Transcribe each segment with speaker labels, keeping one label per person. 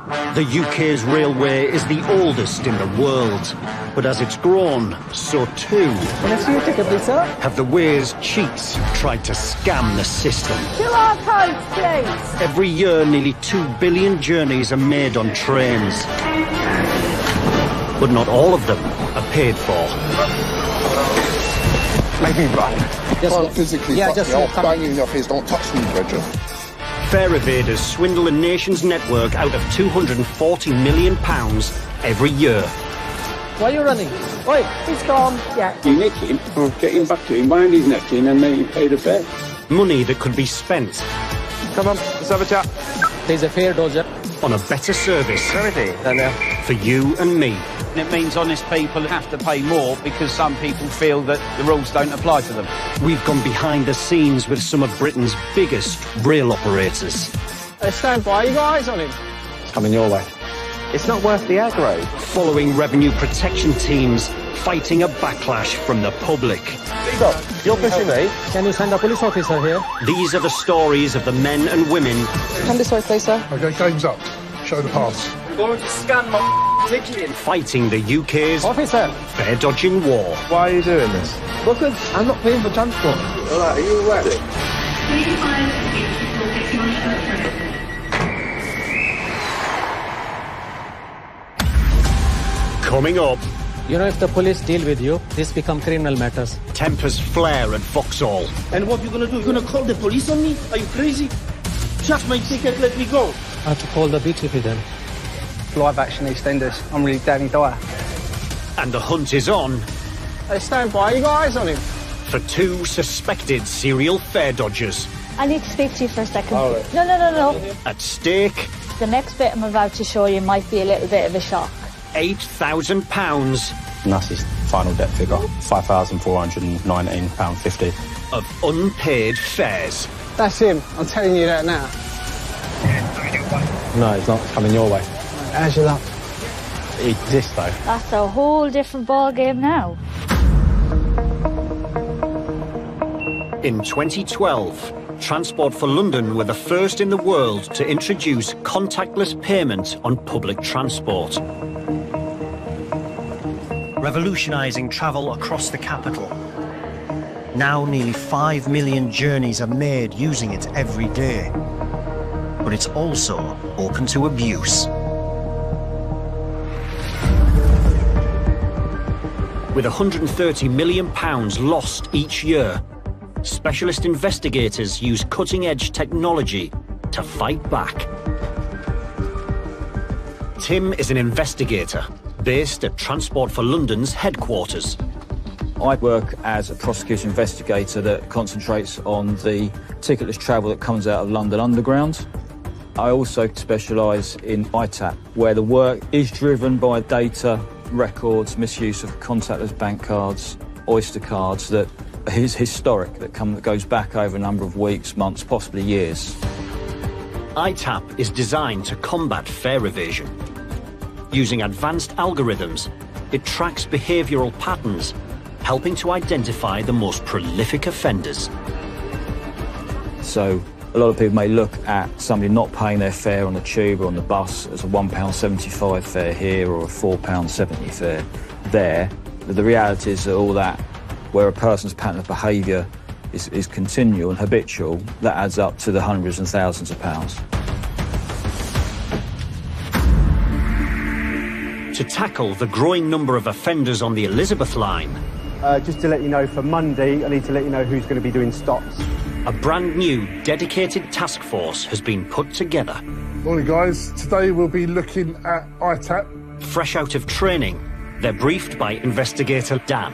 Speaker 1: The UK's railway is the oldest in the world, but as it's grown, so too have the way's cheats tried to scam the system.
Speaker 2: QR codes, please.
Speaker 1: Every year, nearly 2 billion journeys are made on trains, but not all of them are paid for.
Speaker 3: Maybe run. Just physically, just banging off his "Don't touch me," Bridget.
Speaker 1: Fare evaders swindle a nation's network out of £240 million every year.
Speaker 2: Why are you running? Oi, he's gone. Yeah.
Speaker 4: You nick him, or get him back to him, bind his neck in and make him pay the fare.
Speaker 1: Money that could be spent.
Speaker 3: Come on, let's have a chat.
Speaker 2: There's a fare dodger.
Speaker 1: On a better service. For you and me.
Speaker 5: It means honest people have to pay more because some people feel that the rules don't apply to them.
Speaker 1: We've gone behind the scenes with some of Britain's biggest rail operators.
Speaker 2: Stand by, you guys on him.
Speaker 3: It's coming your way. It's not worth the aggro.
Speaker 1: Following revenue protection teams fighting a backlash from the public.
Speaker 3: Stop, you're pushing me.
Speaker 2: Can you send a police officer here?
Speaker 1: These are the stories of the men and women.
Speaker 2: Come this way, please, sir.
Speaker 3: Okay, game's up. Show the pass.
Speaker 5: Going to scan my ticket.
Speaker 1: Fighting the UK's
Speaker 2: Officer.
Speaker 1: fare dodging war.
Speaker 3: Why are you doing this?
Speaker 2: Because I'm not paying for transport.
Speaker 3: All right, are you ready?
Speaker 1: Coming up,
Speaker 2: You know, if the police deal with you, this become criminal matters.
Speaker 1: tempers flare at Vauxhall.
Speaker 6: And what you gonna do? You gonna call the police on me? Are you crazy? Just my ticket, let me go.
Speaker 2: I have to call the BTP then.
Speaker 7: Live action EastEnders. I'm really Danny Dyer.
Speaker 1: And the hunt is on
Speaker 2: Hey, stand by, you guys on him.
Speaker 1: for two suspected serial fare dodgers.
Speaker 8: I need to speak to you for a second.
Speaker 3: All right.
Speaker 8: No.
Speaker 1: At stake,
Speaker 8: The next bit I'm about to show you might be a little bit of a shock.
Speaker 1: £8,000
Speaker 9: And that's his final debt figure, £5,419.50.
Speaker 1: of unpaid fares.
Speaker 2: That's him. I'm telling you that now.
Speaker 9: No, it's not coming your way.
Speaker 2: How's your luck?
Speaker 9: It exists though.
Speaker 8: That's a whole different ball game now.
Speaker 1: In 2012, Transport for London were the first in the world to introduce contactless payment on public transport.
Speaker 10: Revolutionising travel across the capital. Now nearly 5 million journeys are made using it every day. But it's also open to abuse.
Speaker 1: With £130 million lost each year, specialist investigators use cutting-edge technology to fight back. Tim is an investigator based at Transport for London's headquarters.
Speaker 9: I work as a prosecution investigator that concentrates on the ticketless travel that comes out of London Underground. I also specialise in ITAP, where the work is driven by data, records, misuse of contactless bank cards, Oyster cards that is historic, that goes back over a number of weeks, months, possibly years.
Speaker 1: ITAP is designed to combat fare evasion. Using advanced algorithms, it tracks behavioural patterns, helping to identify the most prolific offenders.
Speaker 9: So a lot of people may look at somebody not paying their fare on the tube or on the bus as a £1.75 fare here or a £4.70 fare there. But the reality is that all that, where a person's pattern of behaviour is continual and habitual, that adds up to the hundreds and thousands of pounds.
Speaker 1: To tackle the growing number of offenders on the Elizabeth line,
Speaker 11: just to let you know, for Monday, I need to let you know who's going to be doing stops.
Speaker 1: a brand new dedicated task force has been put together.
Speaker 3: Morning, guys. Today we'll be looking at ITAP.
Speaker 1: Fresh out of training, they're briefed by investigator Dan.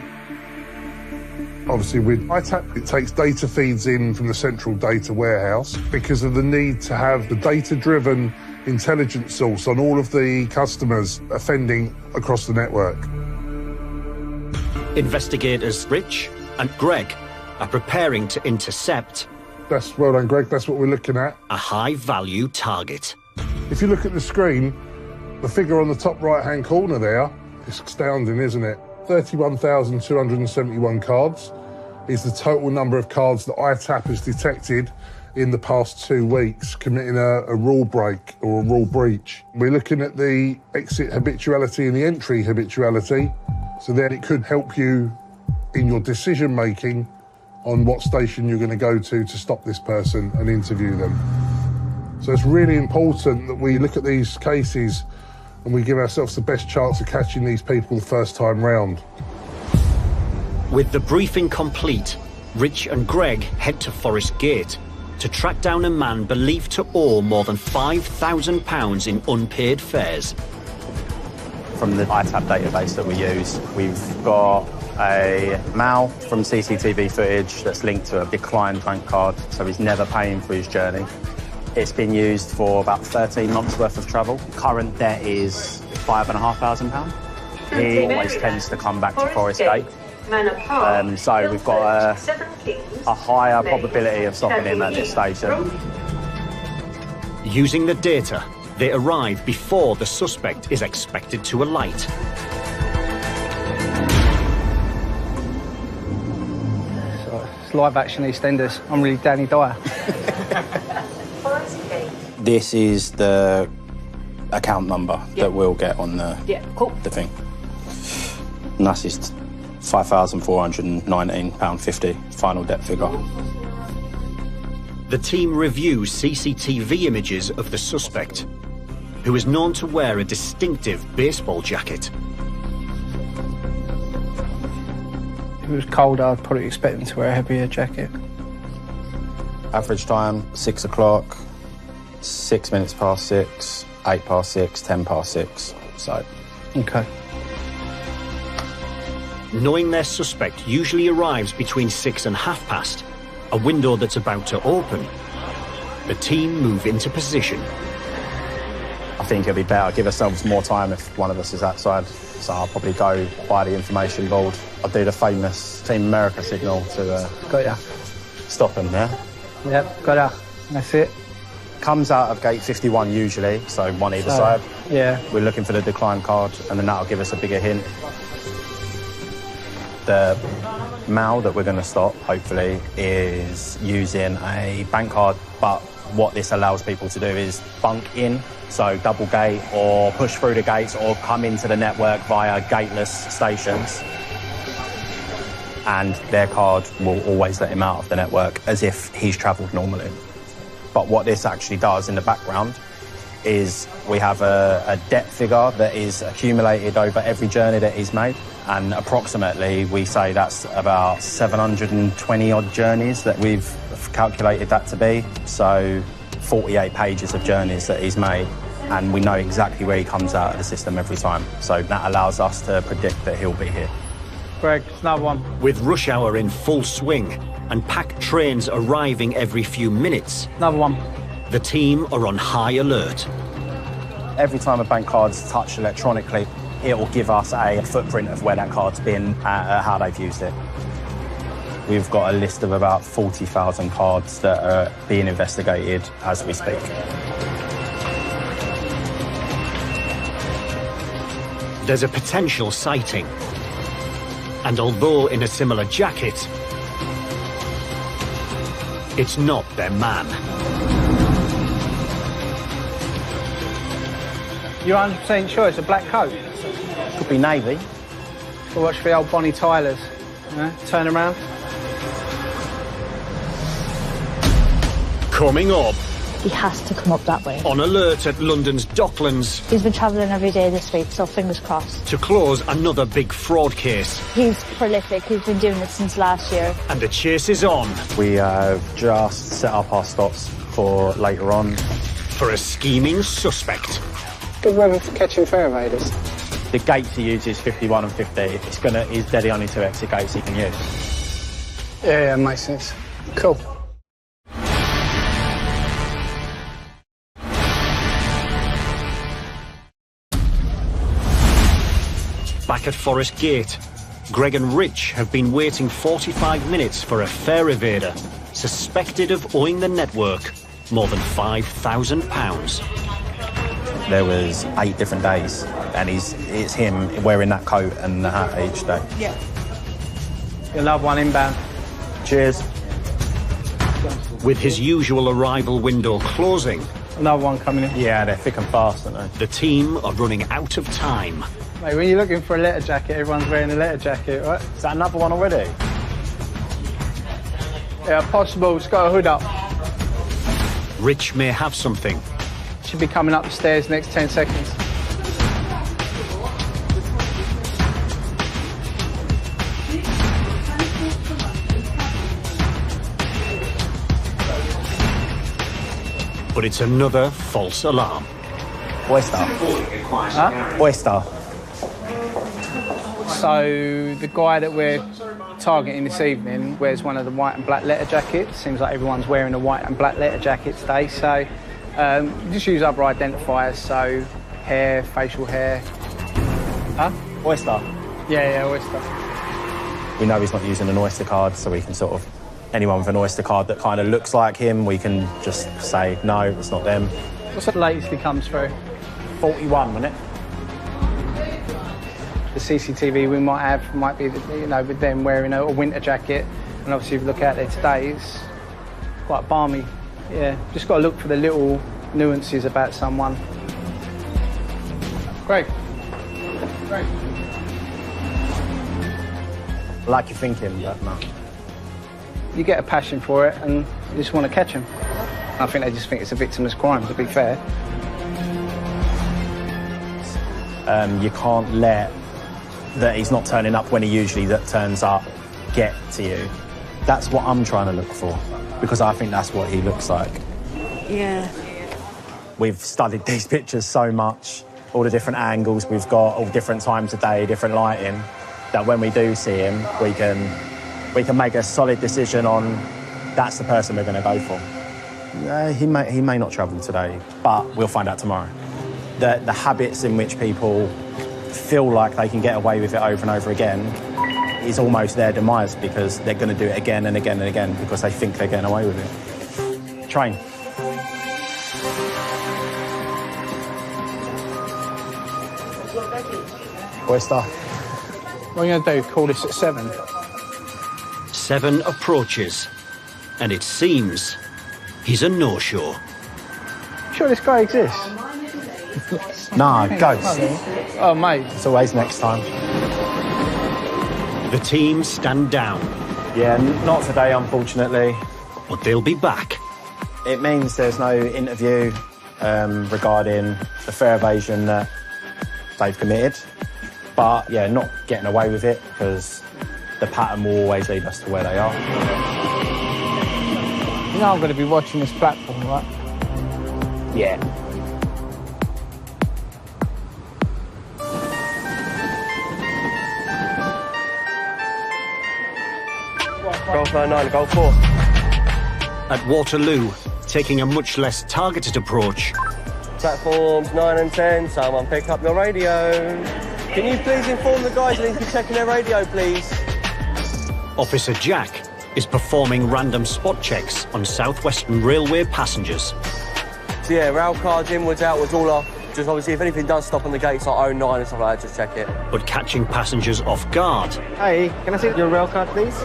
Speaker 3: Obviously, with ITAP, it takes data feeds in from the central data warehouse because of the need to have the data-driven intelligence source on all of the customers offending across the network.
Speaker 1: Investigators Rich and Greg are preparing to intercept.
Speaker 3: That's well done, Greg. That's what we're looking at.
Speaker 1: A high-value target.
Speaker 3: If you look at the screen, the figure on the top right-hand corner there is astounding, isn't it? 31,271 cards is the total number of cards that ITAP has detected in the past 2 weeks committing a rule break or a rule breach. We're looking at the exit habituality and the entry habituality, so that it could help you in your decision making on what station you're going to go to stop this person and interview them. So it's really important that we look at these cases and we give ourselves the best chance of catching these people the first time round.
Speaker 1: With the briefing complete, Rich and Greg head to Forest Gate to track down a man believed to owe more than £5,000 in unpaid fares.
Speaker 12: From the ITAP database that we use, we've got a male from CCTV footage that's linked to a declined bank card, so he's never paying for his journey. It's been used for about 13 months worth of travel. Current debt is £5,500. He always tends to come back to Forest Gate. So we've got a higher probability of stopping him at this station.
Speaker 1: Using the data, they arrive before the suspect is expected to alight.
Speaker 7: It's live action EastEnders. I'm really Danny Dyer.
Speaker 12: This is the account number that we'll get on the thing. And that's his £5,419.50 final debt figure.
Speaker 1: The team reviews CCTV images of the suspect, who is known to wear a distinctive baseball jacket.
Speaker 7: If it was colder, I'd probably expect him to wear a heavier jacket.
Speaker 12: Average time, 6 o'clock, 6 minutes past 6, 8 past 6, 10 past 6, so.
Speaker 7: Okay.
Speaker 1: Knowing their suspect usually arrives between 6 and past, a window that's about to open, the team move into position.
Speaker 12: I think it'll be better, give ourselves more time if one of us is outside. So I'll probably go by the information board. I'll do the famous Team America signal to
Speaker 7: got ya.
Speaker 12: Stop him there.
Speaker 7: Yep, got ya. That's it.
Speaker 12: Comes out of gate 51 usually, so one either side.
Speaker 7: Yeah.
Speaker 12: We're looking for the decline card, and then that'll give us a bigger hint. The male that we're going to stop, hopefully, is using a bank card, but what this allows people to do is bunk in, so double gate or push through the gates or come into the network via gateless stations, and their card will always let him out of the network as if he's travelled normally. But what this actually does in the background is we have a debt figure that is accumulated over every journey that he's made, and approximately we say that's about 720 odd journeys that we've calculated that to be, so 48 pages of journeys that he's made, and we know exactly where he comes out of the system every time, so that allows us to predict that he'll be here.
Speaker 7: Greg, it's another one.
Speaker 1: With rush hour in full swing and packed trains arriving every few minutes,
Speaker 7: another one.
Speaker 1: The team are on high alert.
Speaker 12: Every time a bank card's touched electronically, it will give us a footprint of where that card's been, how they've used it. We've got a list of about 40,000 cards that are being investigated as we speak.
Speaker 1: There's a potential sighting. And although in a similar jacket, it's not their man.
Speaker 7: You're 100% sure it's a black coat?
Speaker 12: Could be navy.
Speaker 7: So watch for the old Bonnie Tylers. You know, turn around.
Speaker 1: Coming up.
Speaker 8: He has to come up that way.
Speaker 1: On alert at London's Docklands.
Speaker 8: He's been travelling every day this week, so fingers crossed.
Speaker 1: To close another big fraud case.
Speaker 8: He's prolific. He's been doing it since last year.
Speaker 1: And the chase is on.
Speaker 12: We have just set up our stops for later on.
Speaker 1: For a scheming suspect.
Speaker 11: Good weather for catching fare evaders.
Speaker 12: The gates he uses 51 and 50. He's dead the only two exit gates he can use.
Speaker 11: Yeah, makes sense. Cool.
Speaker 1: Back at Forest Gate, Greg and Rich have been waiting 45 minutes for a fare evader suspected of owing the network more than £5,000.
Speaker 12: There was 8 different days, and it's him wearing that coat and the hat each day.
Speaker 7: Yeah. You'll have one inbound.
Speaker 12: Cheers.
Speaker 1: With his usual arrival window closing,
Speaker 7: Another one coming in.
Speaker 12: Yeah, they're thick and fast, aren't they?
Speaker 1: the team are running out of time.
Speaker 7: Mate, when you're looking for a letter jacket, everyone's wearing a letter jacket, right?
Speaker 12: Is that another one already?
Speaker 7: Yeah, possible. It's got a hood up.
Speaker 1: Rich may have something,
Speaker 7: Should be coming up the stairs next 10 seconds.
Speaker 1: but it's another false alarm.
Speaker 12: Oyster.
Speaker 7: Huh?
Speaker 12: Oyster.
Speaker 7: So the guy that we're targeting this evening wears one of the white and black letter jackets. Seems like everyone's wearing a white and black letter jacket today. So just use other identifiers. So hair, facial hair. Huh?
Speaker 12: Oyster.
Speaker 7: Yeah, oyster.
Speaker 12: We know he's not using an Oyster card, so we can sort of, anyone with an Oyster card that kind of looks like him, we can just say, no, it's not them.
Speaker 7: What's the latest he comes through?
Speaker 12: 41, wasn't it?
Speaker 7: The CCTV we might have might be, with them wearing a winter jacket. And obviously if you look out there today, it's quite balmy. Yeah, just got to look for the little nuances about someone. Great.
Speaker 12: I like your thinking, but no.
Speaker 7: You get a passion for it and you just want to catch them. I think they just think it's a victimless crime, to be fair.
Speaker 12: You can't let that he's not turning up when he usually turns up get to you. That's what I'm trying to look for, because I think that's what he looks like.
Speaker 13: Yeah.
Speaker 12: We've studied these pictures so much, all the different angles we've got, all different times of day, different lighting, that when we do see him, we can make a solid decision on that's the person we're going to go for. He may not travel today, but we'll find out tomorrow. The habits in which people feel like they can get away with it over and over again is almost their demise, because they're going to do it again and again and again because they think they're getting away with it. Train. Oyster.
Speaker 7: What are you going to do, call this at 7?
Speaker 1: 7 approaches, and it seems he's a no-show.
Speaker 7: Sure this guy exists?
Speaker 12: No, ghost.
Speaker 7: Oh, mate.
Speaker 12: It's always next time.
Speaker 1: The team stand down.
Speaker 12: Yeah, not today, unfortunately.
Speaker 1: But they'll be back.
Speaker 12: It means there's no interview regarding the fare evasion that they've committed. But, yeah, not getting away with it, because the pattern will always lead us to where they are.
Speaker 7: You know I'm going to be watching this platform, right?
Speaker 12: Yeah.
Speaker 14: Golf 99, Golf 4.
Speaker 1: At Waterloo, taking a much less targeted approach.
Speaker 14: Platforms 9 and 10, someone pick up your radio. Can you please inform the guys that need to be checking their radio, please?
Speaker 1: Officer Jack is performing random spot checks on South Western Railway passengers.
Speaker 14: So yeah, rail cards, inwards, outwards, all off. Just obviously, if anything does stop on the gates like 09 and stuff like that, just check it.
Speaker 1: But catching passengers off guard.
Speaker 14: Hey, can I see your rail card, please?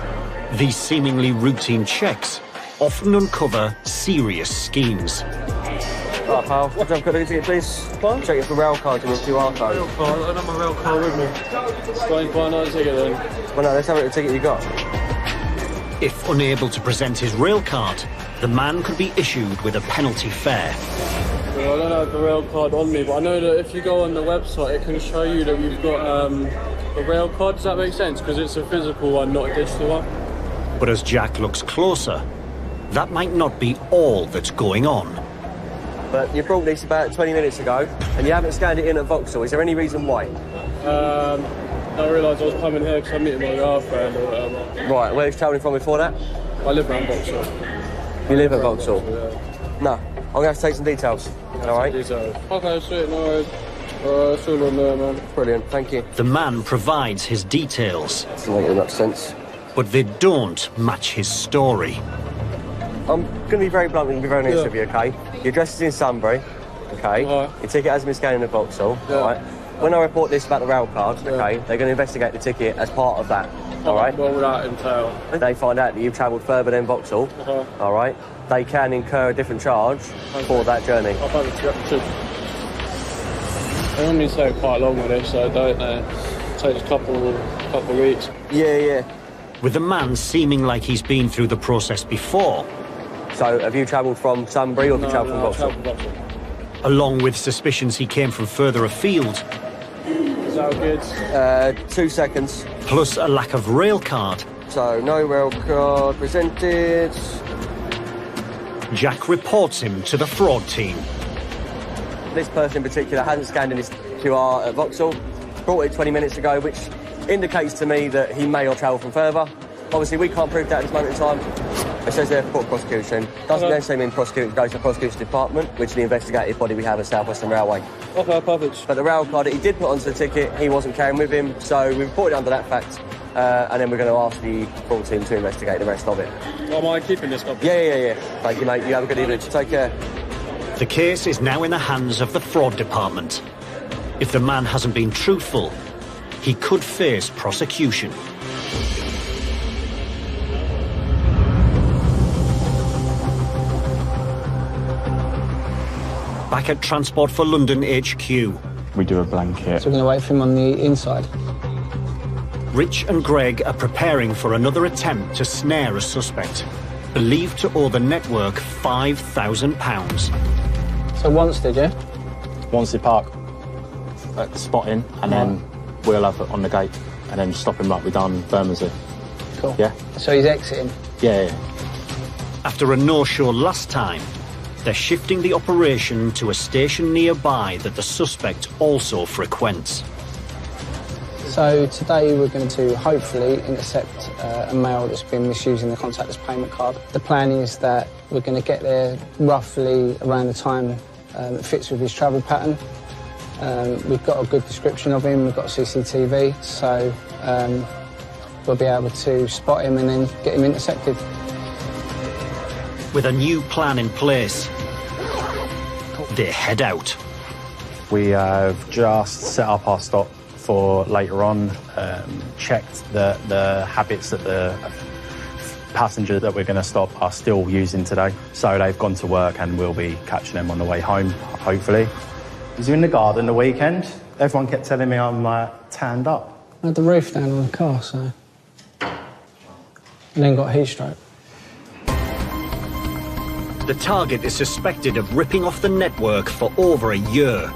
Speaker 1: These seemingly routine checks often uncover serious schemes.
Speaker 14: Right, pal, what do I have got to ticket, please? What? Check it for rail cards and QR code.
Speaker 15: Rail card? I don't have my rail card with me. Fine, buy another ticket then.
Speaker 14: Well, no, let's have a look at the ticket you got.
Speaker 1: If unable to present his rail card, the man could be issued with a penalty fare.
Speaker 15: Well, I don't have the rail card on me, but I know that if you go on the website, it can show you that you've got a rail card. Does that make sense? Because it's a physical one, not a digital one.
Speaker 1: But as Jack looks closer, that might not be all that's going on.
Speaker 14: But you brought this about 20 minutes ago, and you haven't scanned it in at Vauxhall. Is there any reason why?
Speaker 15: I realised I was coming here because I'm meeting my girlfriend or whatever.
Speaker 14: Right, where was you travelling from before that?
Speaker 15: I live around Vauxhall.
Speaker 14: You live at Vauxhall? Yeah. No, I'm going to have to take some details. All right?
Speaker 15: Okay, sweet, no worries. It's all on there, man.
Speaker 14: Brilliant, thank you.
Speaker 1: The man provides his details.
Speaker 14: Doesn't make much sense.
Speaker 1: But they don't match his story.
Speaker 14: I'm going to be very blunt and be very honest with you, OK? Your address is in Sunbury, OK?
Speaker 15: Right.
Speaker 14: Your ticket hasn't been scanned in Vauxhall, all right? When I report this about the rail card, OK, they're going to investigate the ticket as part of that. all right?
Speaker 15: What would that entail?
Speaker 14: They find out that you've travelled further than Vauxhall, all right? They can incur a different charge for that journey.
Speaker 15: I've had to. They normally take quite long with this, so don't they? It takes a couple of weeks.
Speaker 14: Yeah.
Speaker 1: With the man seeming like he's been through the process before.
Speaker 14: So, have you travelled from Sunbury or have you travelled from Vauxhall?
Speaker 1: Along with suspicions he came from further afield.
Speaker 15: Is that good?
Speaker 14: 2 seconds.
Speaker 1: Plus a lack of rail card.
Speaker 14: So, no rail card presented.
Speaker 1: Jack reports him to the fraud team.
Speaker 14: This person in particular hasn't scanned in his QR at Vauxhall. Brought it 20 minutes ago, which indicates to me that he may have travelled from further. Obviously, we can't prove that at this moment in time. It says there for prosecution. Doesn't necessarily mean prosecution goes to the prosecution department, which is the investigative body we have at South Western Railway.
Speaker 15: Okay, perfect.
Speaker 14: But the rail card that he did put onto the ticket, he wasn't carrying with him, so we reported under that fact, and then we're going to ask the fraud team to investigate the rest of it.
Speaker 15: Am I keeping this copy?
Speaker 14: Yeah. Thank you, mate. You have a good evening. Take care.
Speaker 1: The case is now in the hands of the fraud department. If the man hasn't been truthful, he could face prosecution. Back at Transport for London HQ.
Speaker 13: We do a blanket.
Speaker 7: So we're going to wait for him on the inside.
Speaker 1: Rich and Greg are preparing for another attempt to snare a suspect, believed to owe the network £5,000.
Speaker 7: So Wanstead, yeah?
Speaker 13: Wanstead Park. Spotting, and then we'll have it on the gate, and then stop him like we done Bermondsey.
Speaker 7: Cool.
Speaker 13: Yeah?
Speaker 7: So he's exiting?
Speaker 13: Yeah.
Speaker 1: After a no-show last time, they're shifting the operation to a station nearby that the suspect also frequents.
Speaker 7: So today we're going to hopefully intercept a male that's been misusing the contactless payment card. The plan is that we're going to get there roughly around the time that fits with his travel pattern. We've got a good description of him, we've got CCTV, so we'll be able to spot him and then get him intercepted.
Speaker 1: With a new plan in place, they head out.
Speaker 12: We have just set up our stop for later on, checked the habits that the passenger that we're going to stop are still using today. So they've gone to work and we'll be catching them on the way home, hopefully. He's in the garden the weekend. Everyone kept telling me I'm tanned up.
Speaker 7: I had the roof down on the car, so... and then got heat stroke.
Speaker 1: The target is suspected of ripping off the network for over a year,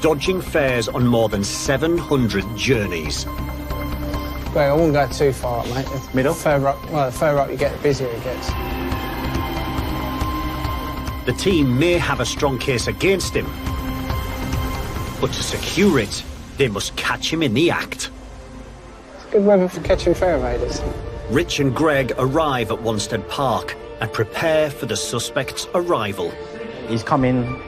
Speaker 1: dodging fares on more than 700 journeys.
Speaker 7: Greg, I wouldn't go too far up, mate.
Speaker 12: Middle?
Speaker 7: The further up you get, the busier it gets.
Speaker 1: The team may have a strong case against him, but to secure it, they must catch him in the act.
Speaker 7: It's good weather for catching fare evaders.
Speaker 1: Rich and Greg arrive at Wanstead Park and prepare for the suspect's arrival.
Speaker 12: He's coming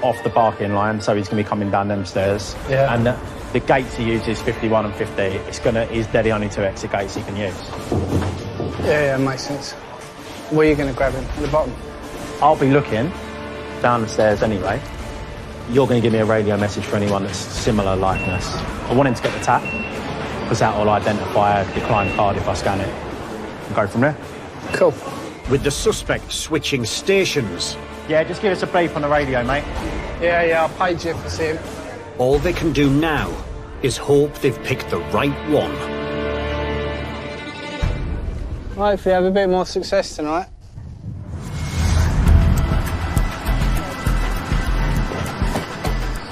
Speaker 12: off the parking line, so he's going to be coming down them stairs.
Speaker 7: Yeah.
Speaker 12: And the gates he uses, 51 and 50, they're the only two exit gates he can use.
Speaker 7: Yeah, makes sense. Where are you going to grab him? At the bottom?
Speaker 12: I'll be looking down the stairs anyway. You're going to give me a radio message for anyone that's similar likeness. I want him to get the tap, because that will identify a declined card if I scan it. And go from there.
Speaker 7: Cool.
Speaker 1: With the suspect switching stations.
Speaker 12: Yeah, just give us a beep on the radio, mate.
Speaker 7: Yeah, I'll page you if I see him.
Speaker 1: All they can do now is hope they've picked the right one.
Speaker 7: Hopefully have a bit more success tonight.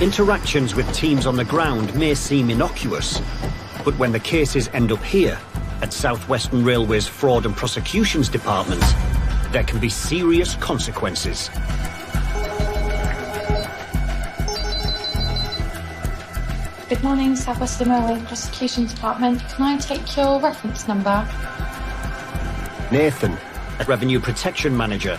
Speaker 1: Interactions with teams on the ground may seem innocuous, but when the cases end up here, at South Western Railway's Fraud and Prosecutions Department, there can be serious consequences.
Speaker 16: Good morning, South Western Railway Prosecutions Department. Can I take your reference number?
Speaker 1: Nathan, a Revenue Protection Manager,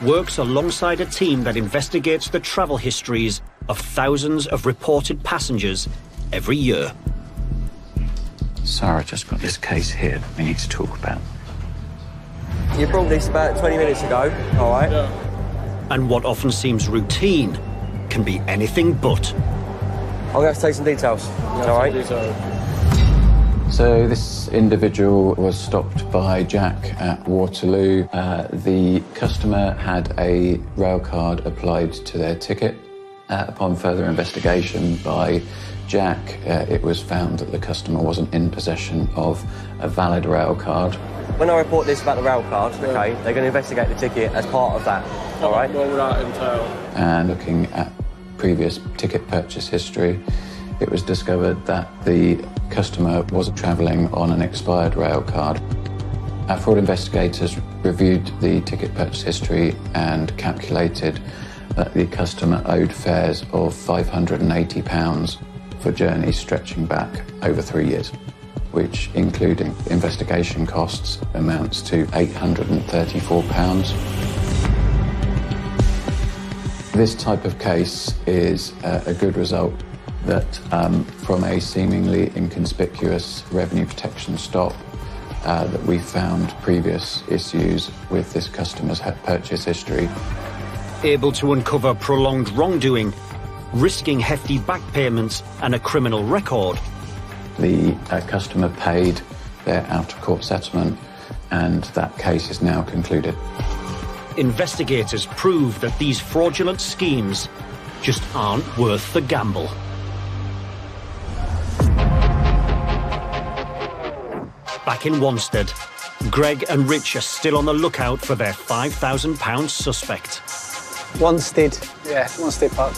Speaker 1: works alongside a team that investigates the travel histories of thousands of reported passengers every year.
Speaker 17: Sarah just got this case here that we need to talk about.
Speaker 14: You brought this about 20 minutes ago, all right?
Speaker 15: Yeah.
Speaker 1: And what often seems routine can be anything but.
Speaker 14: I'm going to have to take some details, all right?
Speaker 17: So this individual was stopped by Jack at Waterloo. The customer had a rail card applied to their ticket. Upon further investigation by Jack, it was found that the customer wasn't in possession of a valid rail card.
Speaker 14: When I report this about the rail card, okay, they're going to investigate the ticket as part of that, all right?
Speaker 15: What would that entail?
Speaker 17: And looking at previous ticket purchase history, it was discovered that the customer was travelling on an expired rail card. Our fraud investigators reviewed the ticket purchase history and calculated that the customer owed fares of £580 for journeys stretching back over 3 years, which, including investigation costs, amounts to £834. This type of case is a good result that from a seemingly inconspicuous revenue protection stop that we found previous issues with this customer's purchase history.
Speaker 1: Able to uncover prolonged wrongdoing, risking hefty back payments and a criminal record.
Speaker 17: The customer paid their out-of-court settlement and that case is now concluded.
Speaker 1: Investigators prove that these fraudulent schemes just aren't worth the gamble. Back in Wanstead, Greg and Rich are still on the lookout for their £5,000 suspect.
Speaker 7: Wanstead, yeah, Wanstead Park.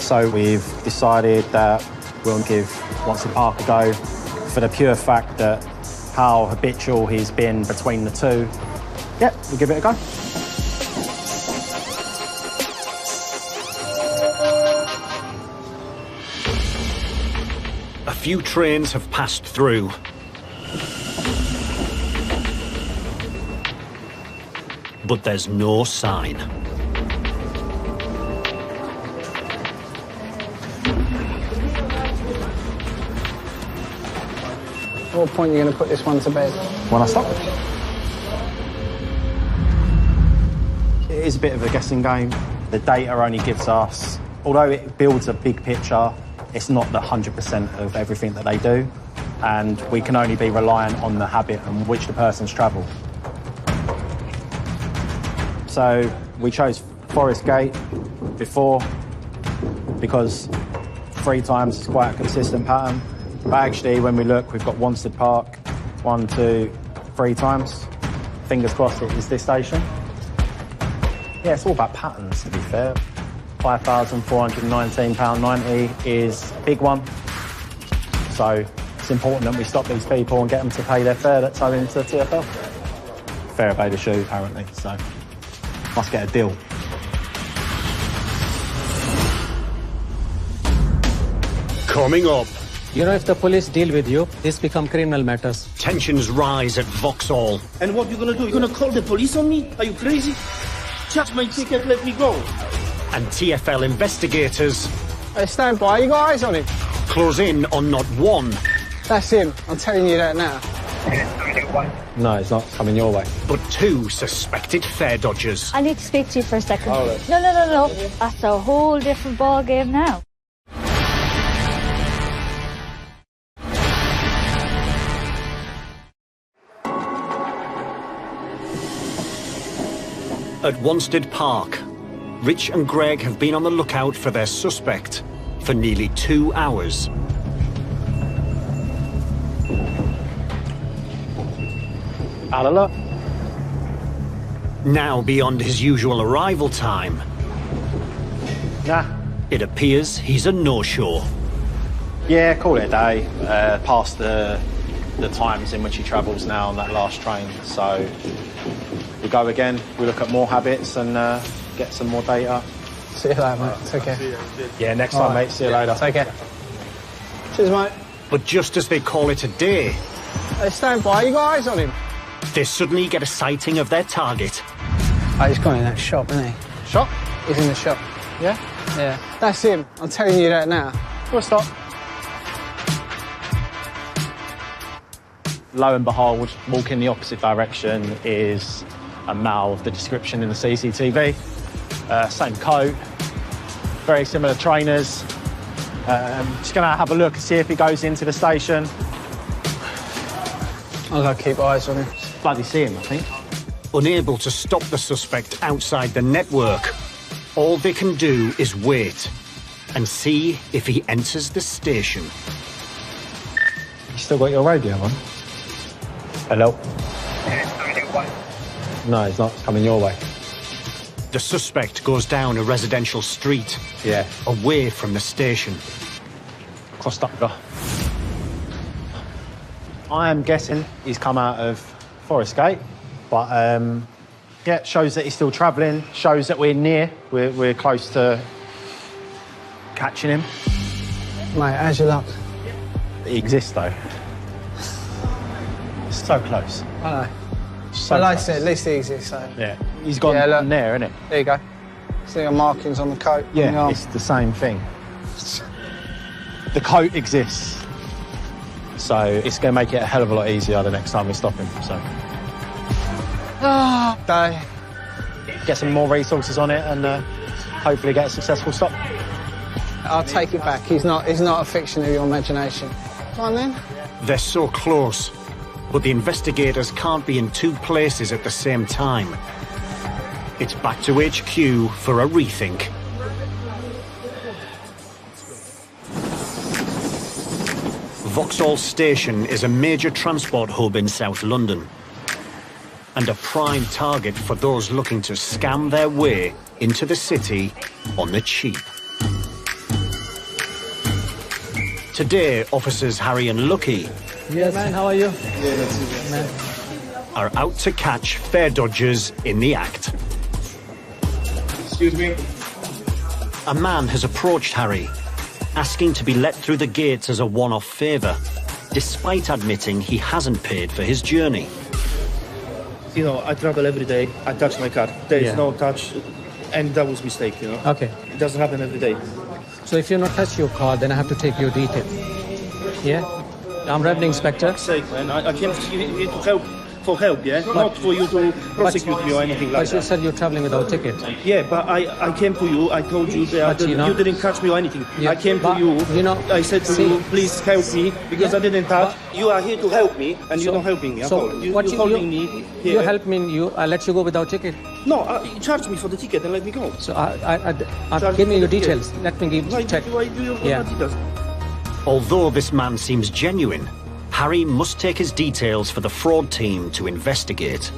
Speaker 12: So we've decided that we'll give Wanstead Park a go for the pure fact that how habitual he's been between the two. Yep, we'll give it a go.
Speaker 1: A few trains have passed through. But there's no sign.
Speaker 7: At what point are you going to put this one to bed?
Speaker 12: When I stop. It is a bit of a guessing game. The data only gives us, although it builds a big picture, it's not the 100% of everything that they do, and we can only be reliant on the habit on which the person's travelled. So we chose Forest Gate before because 3 times is quite a consistent pattern. But actually, when we look, we've got Wanstead Park 1, 2, 3 times. Fingers crossed it is this station. Yeah, it's all about patterns, to be fair. £5,419.90 is a big one. So it's important that we stop these people and get them to pay their fare that's owing into the TfL. Fair obey the shoe, apparently, so must get a deal.
Speaker 1: Coming up.
Speaker 2: You know, if the police deal with you, this become criminal matters.
Speaker 1: Tensions rise at Vauxhall.
Speaker 6: And what you gonna do? You gonna call the police on me? Are you crazy? Just my ticket, let me go.
Speaker 1: And TfL investigators...
Speaker 7: Hey, stand by, you got eyes on him?
Speaker 1: ...close in on not one...
Speaker 7: That's him, I'm telling you that now.
Speaker 12: No, it's not coming your way.
Speaker 1: ...but 2 suspected fare dodgers.
Speaker 8: I need to speak to you for a second.
Speaker 12: Oh,
Speaker 8: No. That's a whole different ball game now. At
Speaker 1: Wanstead Park, Rich and Greg have been on the lookout for their suspect for nearly 2 hours.
Speaker 12: Had a look.
Speaker 1: Now beyond his usual arrival time.
Speaker 12: Nah.
Speaker 1: It appears he's a no-show.
Speaker 12: Yeah, call it a day. Past the times in which he travels now on that last train. So we go again, we look at more habits and get some more data.
Speaker 7: See you later, mate. Take care.
Speaker 12: Yeah, next time, mate. See you later.
Speaker 7: Take care. Cheers, mate.
Speaker 1: But just as they call it a day...
Speaker 7: Hey, stand by, you got eyes on him?
Speaker 1: They suddenly get a sighting of their target.
Speaker 7: Oh, he's gone in that shop, isn't he?
Speaker 12: Shop?
Speaker 7: He's in the shop. Yeah? Yeah. That's him. I'm telling you that now.
Speaker 12: We'll stop. Lo and behold, walking the opposite direction is a male of the description in the CCTV. Same coat, very similar trainers, Just going to have a look and see if he goes into the station.
Speaker 7: I'll go keep eyes on him.
Speaker 12: Bloody see him, I think.
Speaker 1: Unable to stop the suspect outside the network, all they can do is wait and see if he enters the station.
Speaker 12: You still got your radio on? Hello? No, it's not. It's coming your way.
Speaker 1: The suspect goes down a residential street,
Speaker 12: Yeah.
Speaker 1: away from the station.
Speaker 12: Crossed up the... I am guessing he's come out of Forest Gate, but yeah, it shows that he's still travelling, shows that we're near, we're close to catching him.
Speaker 7: Mate, how's your luck?
Speaker 12: He exists though. So close.
Speaker 7: I know.
Speaker 12: So
Speaker 7: Well, like I
Speaker 12: close.
Speaker 7: said, at least he exists, so...
Speaker 12: Yeah, he's gone
Speaker 7: Yeah, look.
Speaker 12: there, isn't it?
Speaker 7: There you go. See your markings on the coat? on the
Speaker 12: Yeah,
Speaker 7: arm.
Speaker 12: it's the same thing. The coat exists. So it's going to make it a hell of a lot easier the next time we stop him. So get some more resources on it and hopefully get a successful stop.
Speaker 7: I'll take it back. He's not a fiction of your imagination. Come on, then.
Speaker 1: They're so close, but the investigators can't be in two places at the same time. It's back to HQ for a rethink. Vauxhall Station is a major transport hub in South London and a prime target for those looking to scam their way into the city on the cheap. Today, officers Harry and Lucky
Speaker 2: Yes, man, how are you?
Speaker 1: are out to catch fare dodgers in the act.
Speaker 6: Excuse me.
Speaker 1: A man has approached Harry, asking to be let through the gates as a one-off favour, despite admitting he hasn't paid for his journey.
Speaker 6: You know, I travel every day. I touch my car. There is
Speaker 2: Yeah.
Speaker 6: no touch, and that was mistake. You know.
Speaker 2: Okay.
Speaker 6: It doesn't happen every day.
Speaker 2: So if you not touch your car, then I have to take your detail. Yeah? I'm revenue inspector.
Speaker 6: Sake, man. I came here to help. For help, yeah? Not for you to prosecute me or anything like
Speaker 2: But you
Speaker 6: that.
Speaker 2: said you're traveling without ticket.
Speaker 6: Yeah, but I came to you. I told you that
Speaker 2: But, you know-
Speaker 6: you didn't catch me or anything.
Speaker 2: Yeah,
Speaker 6: I came to
Speaker 2: but,
Speaker 6: you.
Speaker 2: you know,
Speaker 6: I said to
Speaker 2: see-
Speaker 6: you, please help me because
Speaker 2: Yeah,
Speaker 6: I didn't touch. You are here to help me, and you're not helping me at
Speaker 2: So
Speaker 6: all. You're
Speaker 2: what
Speaker 6: holding me
Speaker 2: you
Speaker 6: here.
Speaker 2: help me, I let you go without ticket.
Speaker 6: No, you charge me for the ticket and let me go.
Speaker 2: So
Speaker 6: Charge
Speaker 2: give
Speaker 6: me
Speaker 2: me your
Speaker 6: for the ticket.
Speaker 2: details. Let me give
Speaker 6: Why
Speaker 2: check.
Speaker 6: do you want
Speaker 2: Yeah.
Speaker 6: my details?
Speaker 1: Although this man seems genuine, Harry must take his details for the fraud team to investigate.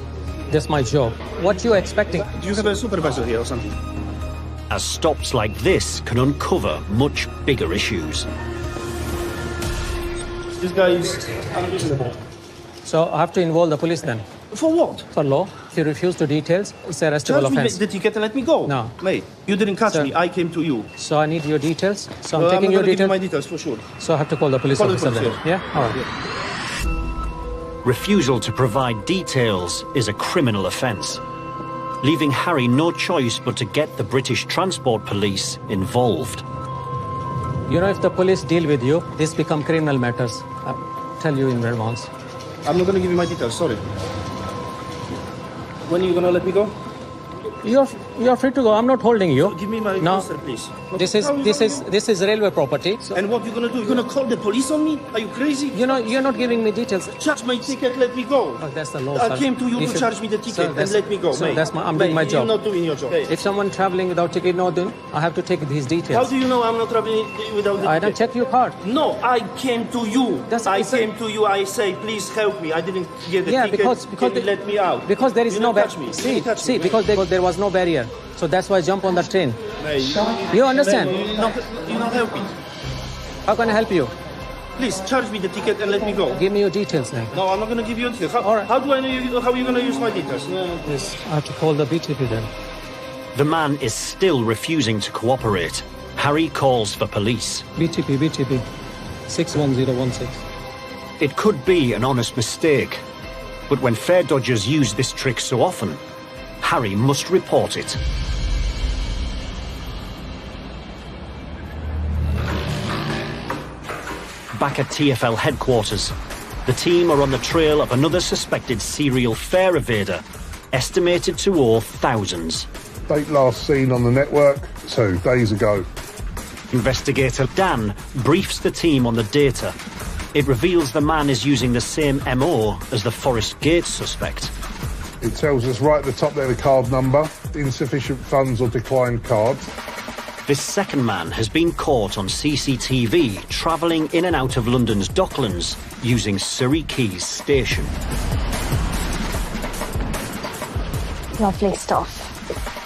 Speaker 2: That's my job. What you expecting?
Speaker 6: Do you have a supervisor here or something?
Speaker 1: As stops like this can uncover much bigger issues.
Speaker 6: This guy is unreasonable.
Speaker 2: So I have to involve the police then?
Speaker 6: For what?
Speaker 2: For law. If you refuse to details, it's a arrestable
Speaker 6: Charge me
Speaker 2: offense.
Speaker 6: the ticket and let me go.
Speaker 2: No.
Speaker 6: Mate, you didn't catch
Speaker 2: Sir.
Speaker 6: me. I came to you.
Speaker 2: So I need your details. So I'm
Speaker 6: Well,
Speaker 2: taking
Speaker 6: not
Speaker 2: your
Speaker 6: gonna give you
Speaker 2: details.
Speaker 6: my details for sure.
Speaker 2: So I have to call the police
Speaker 6: Call the
Speaker 2: officer
Speaker 6: police,
Speaker 2: then. Yeah? All right.
Speaker 1: Refusal to provide details is a criminal offence, leaving Harry no choice but to get the British Transport Police involved.
Speaker 2: You know, if the police deal with you, this become criminal matters. I'll tell you in advance.
Speaker 6: I'm not gonna give you my details. Sorry. When are you gonna let me go?
Speaker 2: You're free to go. I'm not holding you.
Speaker 6: Give me my
Speaker 2: No.
Speaker 6: poster, please.
Speaker 2: This is railway property. So,
Speaker 6: And what you gonna do? You gonna call the police on me? Are you crazy?
Speaker 2: you know, you're not giving me details.
Speaker 6: Charge my ticket. Let me go.
Speaker 2: Oh, that's the law,
Speaker 6: I
Speaker 2: sir.
Speaker 6: came to you
Speaker 2: If
Speaker 6: to charge me the ticket
Speaker 2: Sir,
Speaker 6: and
Speaker 2: that's-
Speaker 6: let me go.
Speaker 2: Sir,
Speaker 6: mate.
Speaker 2: that's I'm
Speaker 6: Mate,
Speaker 2: doing my job.
Speaker 6: You're not doing your job.
Speaker 2: If someone traveling without ticket, no, then I have to take these
Speaker 6: How
Speaker 2: details.
Speaker 6: do you know I'm not traveling without the
Speaker 2: I don't
Speaker 6: ticket?
Speaker 2: check your card.
Speaker 6: No, I came to you. I
Speaker 2: it's a-
Speaker 6: came to you. I say, please help me. I didn't get the
Speaker 2: Yeah,
Speaker 6: ticket.
Speaker 2: because
Speaker 6: Can you
Speaker 2: they-
Speaker 6: let me out.
Speaker 2: Because there is
Speaker 6: You
Speaker 2: no
Speaker 6: didn't touch me. You
Speaker 2: See,
Speaker 6: didn't touch me,
Speaker 2: because there was no barrier. So that's why I jump on the train.
Speaker 6: Mate,
Speaker 2: You understand?
Speaker 6: Mate, you're not helping.
Speaker 2: How can I help you?
Speaker 6: Please charge me the ticket and let me go.
Speaker 2: Give me your details now.
Speaker 6: No, I'm not gonna give you details. How do I know how you're gonna use my details? No.
Speaker 2: Yes, I have to call the BTP then.
Speaker 1: The man is still refusing to cooperate. Harry calls for police.
Speaker 2: BTP, 61016.
Speaker 1: It could be an honest mistake, but when fare dodgers use this trick so often, Harry must report it. Back at TfL headquarters, the team are on the trail of another suspected serial fare evader, estimated to owe thousands.
Speaker 3: Date last seen on the network 2 days ago.
Speaker 1: Investigator Dan briefs the team on the data. It reveals the man is using the same MO as the Forest Gate suspect.
Speaker 3: It tells us right at the top there the card number, insufficient funds or declined cards.
Speaker 1: This second man has been caught on CCTV travelling in and out of London's Docklands using Surrey Quays Station.
Speaker 8: Lovely stuff.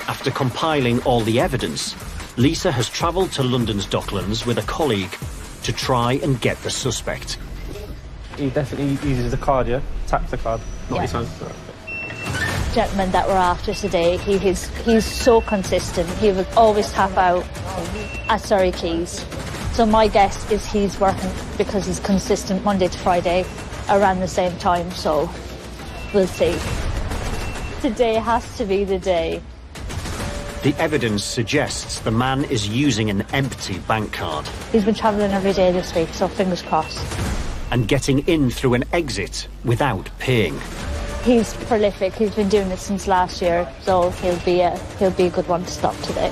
Speaker 1: After compiling all the evidence, Lisa has travelled to London's Docklands with a colleague to try and get the suspect.
Speaker 6: He definitely uses the card, yeah? Taps the card, not
Speaker 8: Yeah.
Speaker 6: his hand.
Speaker 8: Gentleman that we're after today, he's so consistent. He will always tap out at Surrey Quays. So my guess is he's working because he's consistent Monday to Friday around the same time, so we'll see. Today has to be the day.
Speaker 1: The evidence suggests the man is using an empty bank card
Speaker 8: He's been travelling every day this week, so fingers crossed.
Speaker 1: and getting in through an exit without paying.
Speaker 8: He's prolific. He's been doing it since last year, so he'll be a good one to stop today.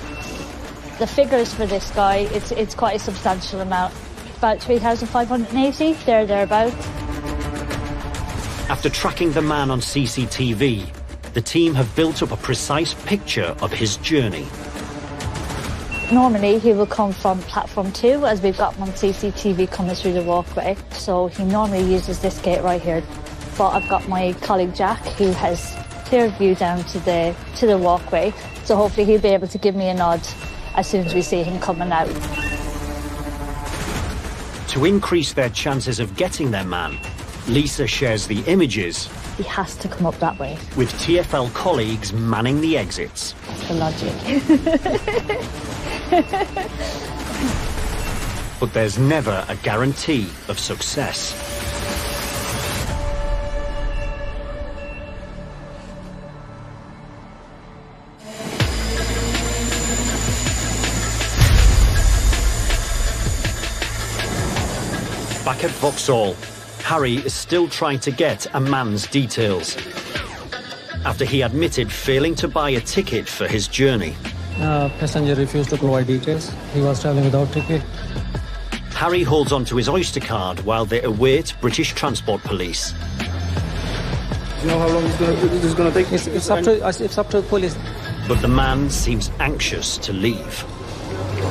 Speaker 8: The figures for this guy, it's quite a substantial amount. About 3,580, thereabouts.
Speaker 1: After tracking the man on CCTV, the team have built up a precise picture of his journey.
Speaker 8: Normally he will come from platform 2, as we've got him on CCTV coming through the walkway. So he normally uses this gate right here. But I've got my colleague Jack, who has clear view down to the walkway. So hopefully he'll be able to give me a nod as soon as we see him coming out.
Speaker 1: To increase their chances of getting their man, Lisa shares the images
Speaker 8: He has to come up that way.
Speaker 1: with TfL colleagues manning the exits.
Speaker 8: The logic.
Speaker 1: But there's never a guarantee of success. Back at Vauxhall, Harry is still trying to get a man's details after he admitted failing to buy a ticket for his journey.
Speaker 2: Passenger refused to provide details. He was traveling without ticket.
Speaker 1: Harry holds on to his Oyster card while they await British Transport Police.
Speaker 6: Do you know how long this is going to take?
Speaker 2: It's up to the police.
Speaker 1: But the man seems anxious to leave.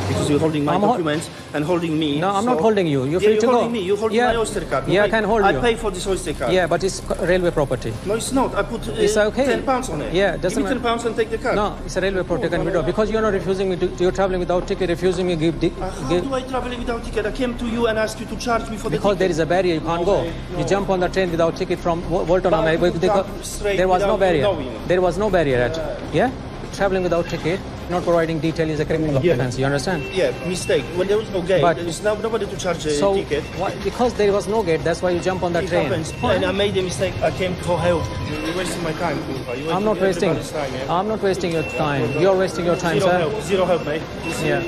Speaker 6: Because you're holding my documents and holding me.
Speaker 2: No, I'm not holding you. You're free to go.
Speaker 6: You're holding me. You're holding my Oyster card.
Speaker 2: Yeah, I can hold you.
Speaker 6: I pay for this Oyster card.
Speaker 2: Yeah, but it's railway property.
Speaker 6: No, it's not. I put
Speaker 2: It's okay.
Speaker 6: £10 on it.
Speaker 2: Yeah, doesn't
Speaker 6: Give me £10 and take the card.
Speaker 2: No, it's a railway property. Can be done. Because you're not refusing me. You're traveling without ticket. Refusing me.
Speaker 6: How do I travel without ticket? I came to you and asked you to charge me for the
Speaker 2: Because
Speaker 6: ticket.
Speaker 2: there is a barrier. You can't go. You jump on the train without ticket from Bolton. There was no barrier. There was no barrier. Yeah, traveling without ticket, not providing detail is a criminal offence. You understand?
Speaker 6: Yeah, mistake. When there was no gate,
Speaker 2: But-
Speaker 6: there is nobody to charge a
Speaker 2: So
Speaker 6: ticket.
Speaker 2: because there was no gate, that's why you jump on the
Speaker 6: It
Speaker 2: train.
Speaker 6: happens. And I made a mistake. I came for help. You're wasting my time. You're
Speaker 2: I'm not wasting.
Speaker 6: everybody's time, yeah?
Speaker 2: I'm not wasting your time. You're wasting your time,
Speaker 6: Zero
Speaker 2: sir.
Speaker 6: help. Zero help, mate. It's
Speaker 2: Yeah.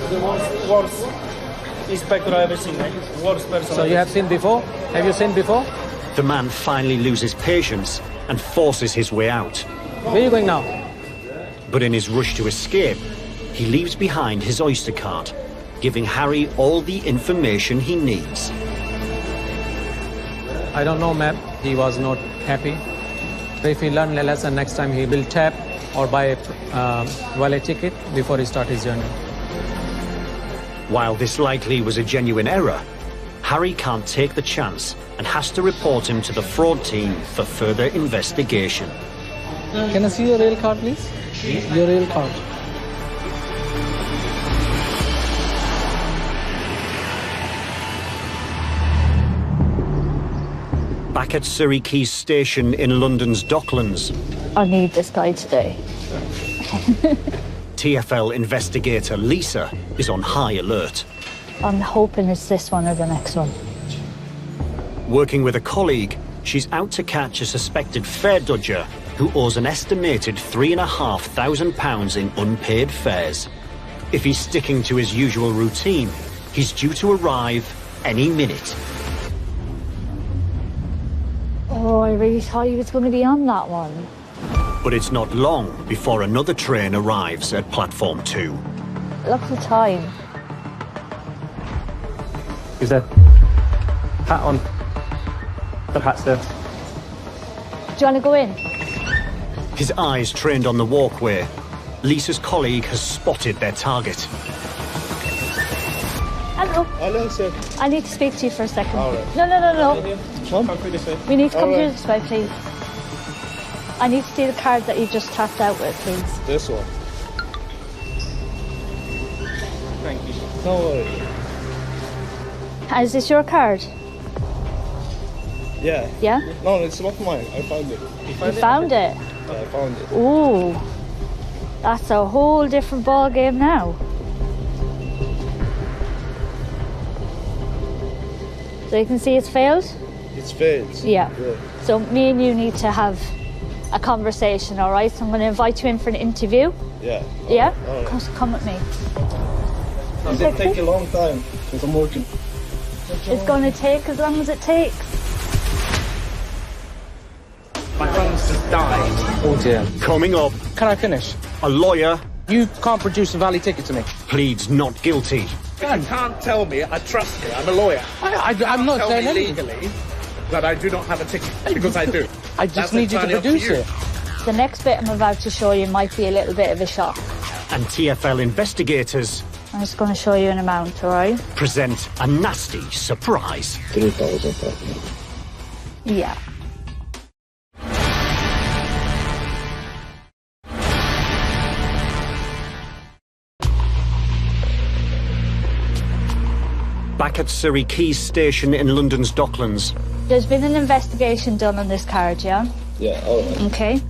Speaker 6: The worst inspector I've ever seen, mate. Worst person.
Speaker 2: So you have seen before? Have you seen before?
Speaker 1: The man finally loses patience and forces his way out.
Speaker 2: Where are you going now?
Speaker 1: But in his rush to escape, he leaves behind his Oyster card, giving Harry all the information he needs.
Speaker 2: I don't know, ma'am. He was not happy. If he learned a lesson next time, he will tap or buy a valet ticket before he starts his journey.
Speaker 1: While this likely was a genuine error, Harry can't take the chance and has to report him to the fraud team for further investigation.
Speaker 18: Can I see your rail card, please? Your rail card.
Speaker 1: Back at Surrey Quays Station in London's Docklands,
Speaker 8: I need this guy today.
Speaker 1: TfL investigator Lisa is on high alert.
Speaker 8: I'm hoping it's this one or the next one.
Speaker 1: Working with a colleague, she's out to catch a suspected fare dodger who owes an estimated £3,500 in unpaid fares. If he's sticking to his usual routine, he's due to arrive any minute.
Speaker 8: Oh, I really thought he was going to be on that one.
Speaker 1: But it's not long before another train arrives at platform 2.
Speaker 8: Look at the time.
Speaker 2: Is there hat on? The hat's there.
Speaker 8: Do you want to go in?
Speaker 1: His eyes trained on the walkway, Lisa's colleague has spotted their target.
Speaker 8: Hello.
Speaker 6: Hello, sir.
Speaker 8: I need to speak to you for a second.
Speaker 6: All right.
Speaker 8: No.
Speaker 6: Come through this way.
Speaker 8: We need to come
Speaker 6: All
Speaker 8: through
Speaker 6: right.
Speaker 8: this way, please. I need to see the card that you just tapped out with, please.
Speaker 6: This one. Thank you. No worries.
Speaker 8: Is this your card?
Speaker 6: Yeah.
Speaker 8: Yeah?
Speaker 6: No, it's not mine. I found it.
Speaker 8: You found it?
Speaker 6: Yeah, I found it.
Speaker 8: Ooh. That's a whole different ball game now. So you can see it's failed?
Speaker 6: It's failed.
Speaker 8: Yeah. So me and you need to have a conversation, all right? So I'm going to invite you in for an interview.
Speaker 6: Yeah.
Speaker 8: Yeah?
Speaker 6: All right.
Speaker 8: Come with me.
Speaker 6: It's going to take a long time because I'm working.
Speaker 8: It's going to take as long as it takes.
Speaker 2: My phone's just died. Oh dear.
Speaker 1: Coming up,
Speaker 2: Can I finish?
Speaker 1: a lawyer
Speaker 2: You can't produce a valid ticket to me.
Speaker 1: pleads not guilty.
Speaker 19: You can't tell me, trust me, I'm a lawyer.
Speaker 2: I'm not
Speaker 19: tell
Speaker 2: saying
Speaker 19: me
Speaker 2: anything.
Speaker 19: legally that I do not have a ticket, because I do.
Speaker 2: I just
Speaker 19: That's
Speaker 2: need you to
Speaker 19: entirely up
Speaker 2: produce
Speaker 19: you.
Speaker 2: it.
Speaker 8: The next bit I'm about to show you might be a little bit of a shock.
Speaker 1: And TfL investigators
Speaker 8: I'm just going to show you an amount, all right?
Speaker 1: present a nasty surprise.
Speaker 6: 3,000.
Speaker 8: Yeah.
Speaker 1: Back at Surrey Quays Station in London's Docklands,
Speaker 8: There's been an investigation done on this card, yeah?
Speaker 6: Yeah, all right.
Speaker 8: Okay.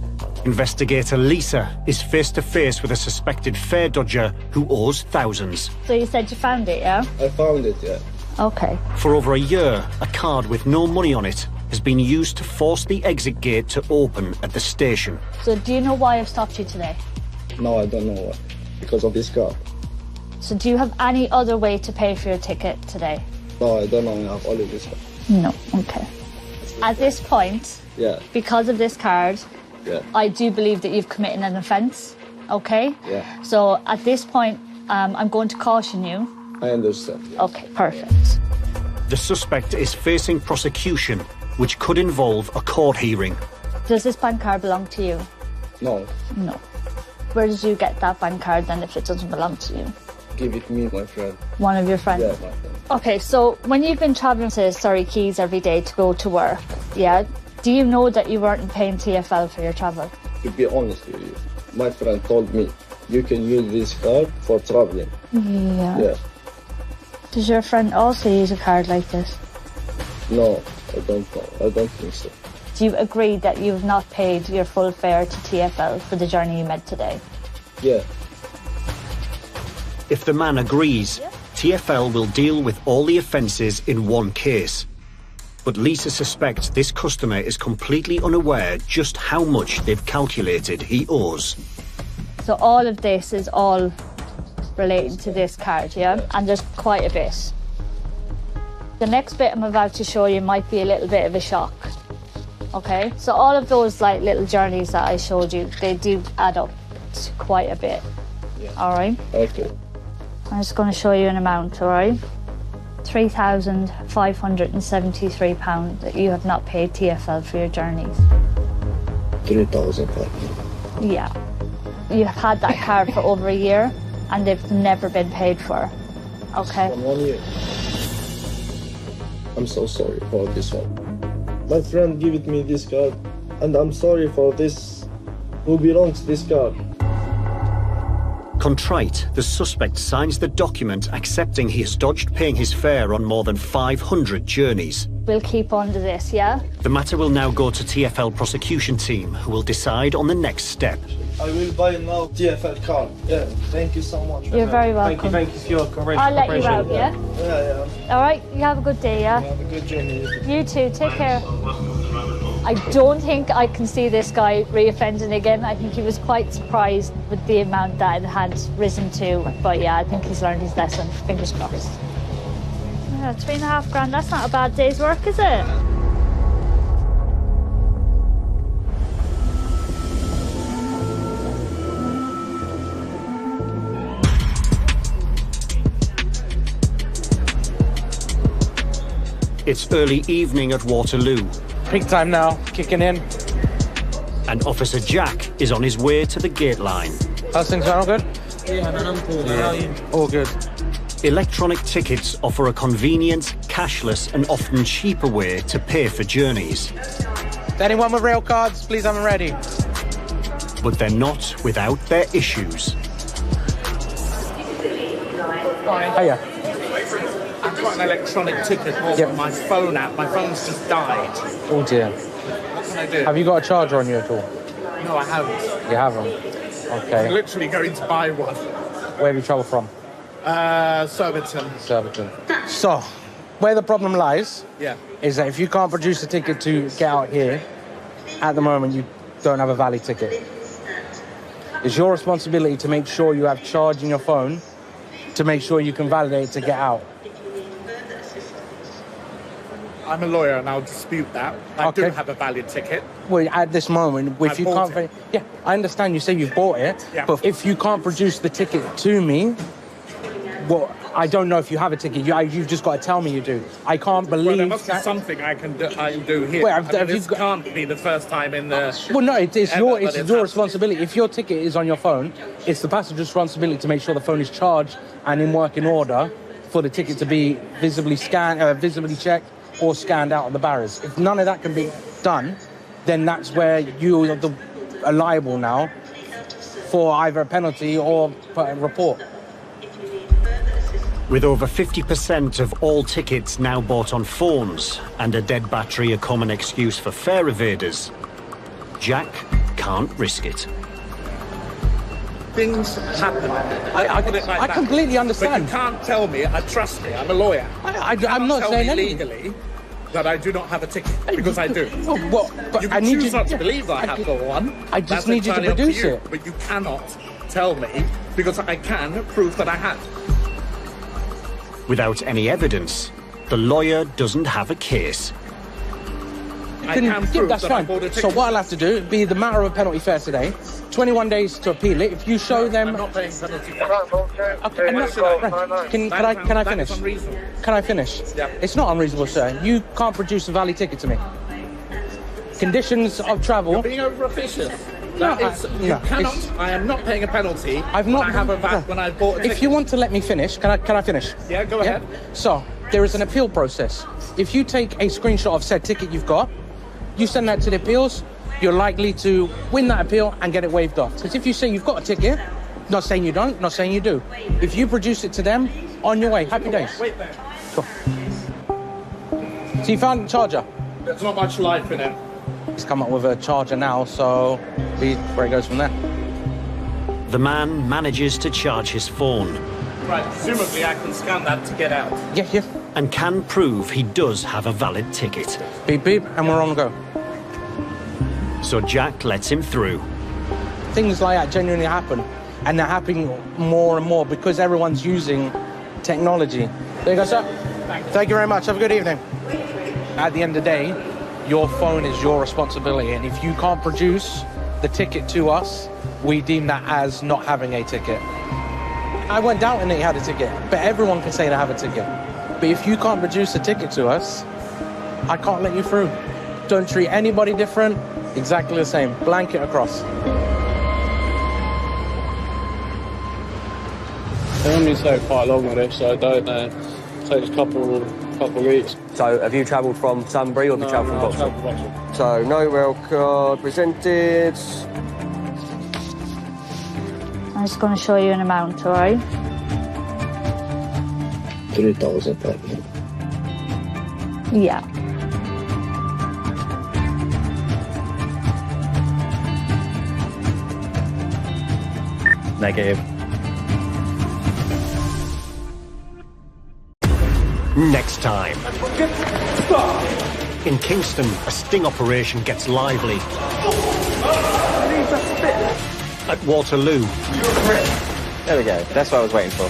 Speaker 1: investigator Lisa is face to face with a suspected fare dodger who owes thousands.
Speaker 8: So you said you found it, yeah?
Speaker 6: I found it, yeah.
Speaker 8: Okay.
Speaker 1: For over a year, a card with no money on it has been used to force the exit gate to open at the station.
Speaker 8: So do you know why I've stopped you today?
Speaker 6: No, I don't know why. Because of this car.
Speaker 8: So do you have any other way to pay for your ticket today?
Speaker 6: No, I don't know. I have only this car.
Speaker 8: No. Okay. At this point,
Speaker 6: Yeah,
Speaker 8: because of this card,
Speaker 6: yeah,
Speaker 8: I do believe that you've committed an offence, okay?
Speaker 6: yeah.
Speaker 8: So at this point, I'm going to caution you.
Speaker 6: I understand. Yeah.
Speaker 8: Okay, perfect.
Speaker 1: The suspect is facing prosecution, which could involve a court hearing.
Speaker 8: Does this bank card belong to you?
Speaker 6: No,
Speaker 8: No. Where did you get that bank card then if it doesn't belong to you?
Speaker 6: give it me, my friend.
Speaker 8: One of your friends?
Speaker 6: Yeah, my friend.
Speaker 8: Okay, so when you've been travelling to Surrey Quays every day to go to work, yeah, do you know that you weren't paying TfL for your travel?
Speaker 6: To be honest with you, my friend told me you can use this card for traveling.
Speaker 8: Yeah.
Speaker 6: Yeah.
Speaker 8: Does your friend also use a card like this?
Speaker 6: No, I don't know. I don't think so.
Speaker 8: Do you agree that you've not paid your full fare to TfL for the journey you made today?
Speaker 6: Yeah.
Speaker 1: If the man agrees, TfL will deal with all the offences in one case. But Lisa suspects this customer is completely unaware just how much they've calculated he owes.
Speaker 8: So all of this is all relating to this card, yeah? And there's quite a bit. The next bit I'm about to show you might be a little bit of a shock. Okay? So all of those like little journeys that I showed you, they do add up to quite a bit.
Speaker 6: Yeah.
Speaker 8: All right?
Speaker 6: Okay.
Speaker 8: I'm just going to show you an amount, all right? £3,573 that you have not paid TfL for your journeys.
Speaker 6: 3,000.
Speaker 8: Yeah. You have had that card for over a year and they've never been paid for. Okay?
Speaker 6: For 1 year. I'm so sorry for this one. My friend gave me this card and I'm sorry for this. Who belongs to this card?
Speaker 1: Contrite, the suspect signs the document accepting he has dodged paying his fare on more than 500 journeys.
Speaker 8: We'll keep on to this, yeah?
Speaker 1: The matter will now go to TfL prosecution team, who will decide on the next step.
Speaker 6: I will buy now TfL card. Yeah, thank you so much.
Speaker 8: You're very welcome.
Speaker 6: Thank you for your cooperation.
Speaker 8: I'll let you out, yeah?
Speaker 6: Yeah.
Speaker 8: All right, you have a good day, yeah?
Speaker 6: Have a good journey.
Speaker 8: You too, take care. I don't think I can see this guy re-offending again. I think he was quite surprised with the amount that it had risen to. But yeah, I think he's learned his lesson. Fingers crossed. Yeah, £3,500, that's not a bad day's work, is it?
Speaker 1: It's early evening at Waterloo.
Speaker 11: Peak time now, kicking in.
Speaker 1: And Officer Jack is on his way to the gate line.
Speaker 11: How's things going? All good?
Speaker 18: Yeah, I'm cool. How are you?
Speaker 11: All good.
Speaker 1: Electronic tickets offer a convenient, cashless and often cheaper way to pay for journeys.
Speaker 11: Anyone with rail cards, please have them ready.
Speaker 1: But they're not without their issues.
Speaker 11: Hiya.
Speaker 19: I've got an electronic ticket on my phone app. My phone's just died.
Speaker 11: Oh dear.
Speaker 19: What can I do?
Speaker 11: Have you got a charger on you at all?
Speaker 19: No, I haven't.
Speaker 11: You haven't? Okay.
Speaker 19: I'm literally going to buy one.
Speaker 11: Where have you travelled from?
Speaker 19: Surbiton.
Speaker 11: Surbiton. So, where the problem lies is that if you can't produce a ticket to get out here, at the moment you don't have a valid ticket. It's your responsibility to make sure you have charge in your phone to make sure you can validate to get out.
Speaker 19: I'm a lawyer and I'll dispute that. I do have a valid ticket.
Speaker 11: Well, at this moment, if you
Speaker 19: bought
Speaker 11: can't... Yeah, I understand you say you've bought it, but if you can't produce the ticket to me, well, I don't know if you have a ticket. You've just got to tell me you do. I can't believe
Speaker 19: Well, there must be something I can do here.
Speaker 11: Well,
Speaker 19: this can't be the first time in the...
Speaker 11: Well, no, it's your responsibility. If your ticket is on your phone, it's the passenger's responsibility to make sure the phone is charged and in working order for the ticket to be visibly scanned, visibly checked or scanned out of the barriers. If none of that can be done, then that's where you are liable now for either a penalty or a report.
Speaker 1: With over 50% of all tickets now bought on phones and a dead battery a common excuse for fare evaders, Jack can't risk it.
Speaker 19: Things happen.
Speaker 11: I completely understand.
Speaker 19: But you can't tell me, trust me, I'm a lawyer.
Speaker 11: I'm not saying anything.
Speaker 19: Legally that I do not have a ticket, because I do.
Speaker 11: But
Speaker 19: you can choose not to believe that I have got one.
Speaker 11: I just need you to produce it.
Speaker 19: But you cannot tell me, because I can prove that I have.
Speaker 1: Without any evidence, the lawyer doesn't have a case.
Speaker 11: That's fine. So what I'll have to do, be the matter of penalty fare today, 21 days to appeal it. If you show them...
Speaker 19: I'm not paying penalty fare.
Speaker 11: Okay, can I finish? Can I finish?
Speaker 19: Yeah.
Speaker 11: It's not unreasonable, sir. You can't produce a valid ticket to me. Conditions of travel...
Speaker 19: You're being over-officious. I am not paying a penalty when I bought a ticket.
Speaker 11: If you want to let me finish, can I finish?
Speaker 19: Yeah, go ahead.
Speaker 11: So, there is an appeal process. If you take a screenshot of said ticket you've got, you send that to the appeals, you're likely to win that appeal and get it waived off. Because if you say you've got a ticket, not saying you don't, not saying you do. If you produce it to them, on your way, happy days.
Speaker 19: Wait there.
Speaker 11: Cool. So you found the charger?
Speaker 19: There's not much life in it.
Speaker 11: He's come up with a charger now, so see where it goes from there.
Speaker 1: The man manages to charge his phone.
Speaker 19: Right, presumably I can scan that to get out.
Speaker 11: Yeah.
Speaker 1: And can prove he does have a valid ticket.
Speaker 11: Beep, beep, and we're on the go.
Speaker 1: So Jack lets him through.
Speaker 11: Things like that genuinely happen, and they're happening more and more because everyone's using technology. There you go, sir. Thank you very much. Have a good evening. At the end of the day, your phone is your responsibility, and if you can't produce the ticket to us, we deem that as not having a ticket. I went doubting that you had a ticket, but everyone can say they have a ticket. But if you can't produce a ticket to us, I can't let you through. Don't treat anybody different, exactly the same. Blanket across.
Speaker 15: They only take quite long with it, so I don't know. It takes a couple of weeks.
Speaker 14: So have you travelled from Sunbury or have you travelled from Vauxhall? So no rail card presented.
Speaker 8: I'm just going to show you an amount, all right?
Speaker 6: 3,000.
Speaker 8: Yeah.
Speaker 12: Negative.
Speaker 1: Next time. In Kingston, a sting operation gets lively. At Waterloo.
Speaker 12: There we go. That's what I was waiting for.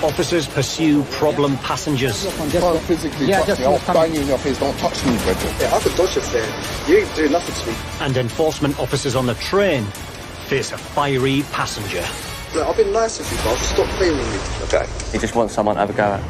Speaker 1: Officers pursue problem passengers.
Speaker 6: Can't physically touch me. I'll bang you in your face. Don't touch me, Bridget. Yeah, I could dodge it there. You ain't doing nothing to me.
Speaker 1: And enforcement officers on the train face a fiery passenger.
Speaker 6: Look, I've been nice with you, but I'll just stop playing with me. Okay.
Speaker 14: He just wants someone to have a go at.